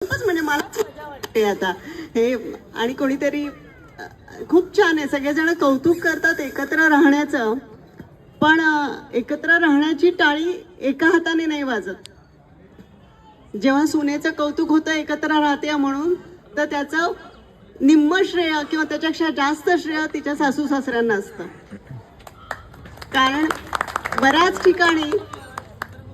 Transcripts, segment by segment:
म्हणजे मला मजा वाटते आता हे. आणि कोणीतरी खूप छान आहे, सगळेजण कौतुक करतात एकत्र राहण्याचं, पण एकत्र राहण्याची टाळी एका हाताने नाही वाजत. जेव्हा सुनेचं कौतुक होतं एकत्र राहते म्हणून, तर त्याचं निम्म श्रेय किंवा त्याच्यापेक्षा जास्त श्रेय तिच्या सासू सासऱ्यांना असतं. कारण बऱ्याच ठिकाणी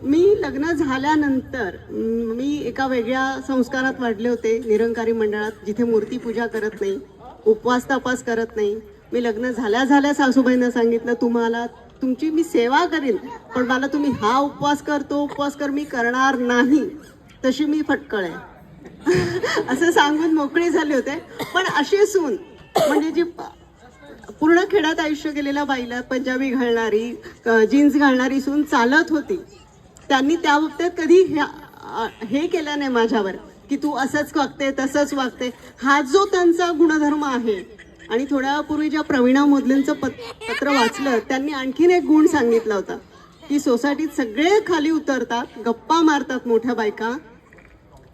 मी लग्न झाल्यानंतर मी एका वेगळ्या संस्कारात वाढले होते, निरंकारी मंडळात, जिथे मूर्ती पूजा करत नाही, उपवास तपास करत नाही. मी लग्न झाल्या सासूबाईंना सांगितलं, तुम्हाला तुमची मी सेवा करेन, पण मला तुम्ही हा उपवास कर मी करणार नाही. तशी मी फटकळ आहे असं सांगून मोकळी झाले होते. पण अशी सून म्हणजे जी पूर्ण खेड्यात आयुष्य गेलेल्या बाईला पंजाबी घालणारी, जीन्स घालणारी सून चालत होती, त्यांनी त्या बाबतीत कधी हे केलं नाही माझ्यावर की तू असंच वागते तसंच वागते. हा जो त्यांचा गुणधर्म आहे. आणि थोड्या वेळापूर्वी ज्या प्रवीणा मोदलेंचं पत्र वाचलं, त्यांनी आणखीन एक गुण सांगितला होता की सोसायटीत सगळे खाली उतरतात, गप्पा मारतात मोठ्या बायका,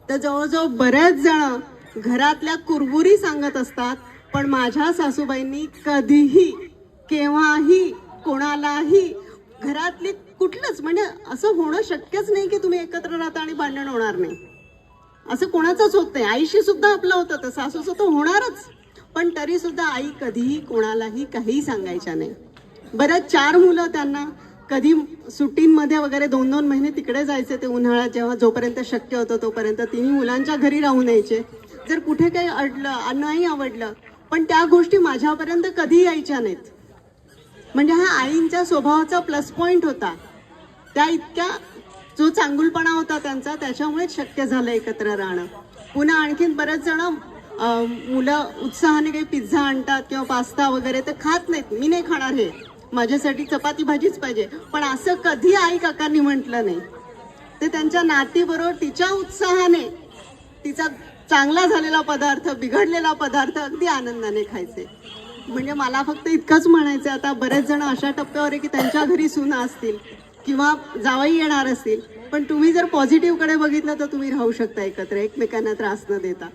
तर जवळजवळ बऱ्याच जण घरातल्या कुरबुरी सांगत असतात, पण माझ्या सासूबाईंनी कधीही केव्हाही कोणालाही घरातली कुठलंच म्हणजे असं होणं शक्यच नाही की तुम्ही एकत्र राहता आणि भांडण होणार नाही, असं कोणाचंच होत नाही. आईशी सुद्धा आपलं होतं तर सासूचं तर होणारच, पण तरी सुद्धा आई कधीही कोणालाही काही सांगायच्या नाही. बरं 4 मुलं, त्यांना कधी सुट्टींमध्ये वगैरे 2-2 महिने तिकडे जायचे ते उन्हाळ्यात, जेव्हा जोपर्यंत शक्य होतं तोपर्यंत तिन्ही मुलांच्या घरी राहून यायचे. जर कुठे काही अडलं नाही आवडलं, पण त्या गोष्टी माझ्यापर्यंत कधी यायच्या नाहीत. म्हणजे हा आईंच्या स्वभावाचा प्लस पॉइंट होता. त्या इतक्या जो चांगुलपणा होता त्यांचा, त्याच्यामुळेच शक्य झालं एकत्र राहणं. पुन्हा आणखीन बरेच जण मुलं उत्साहाने काही पिझ्झा आणतात किंवा पास्ता वगैरे, तर खात नाहीत. मी नाही खाणार, हे माझ्यासाठी चपाती भाजीच पाहिजे, पण असं कधी आई काकांनी म्हटलं नाही. ते त्यांच्या नातीबरोबर तिच्या उत्साहाने तिचा चांगला झालेला पदार्थ, बिघडलेला पदार्थ अगदी आनंदाने खायचे. म्हणजे मला फक्त इतकंच म्हणायचं, आता बरेच जण अशा टप्प्यावर आहे की त्यांच्या घरी सुना असतील किंवा जावई येणार असतील, पण तुम्ही जर पॉझिटिव्ह कडे बघितलं तर तुम्ही राहू शकता एकत्र, एकमेकांना त्रास न देता.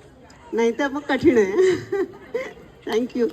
नाहीतर मग कठीण आहे. थँक्यू.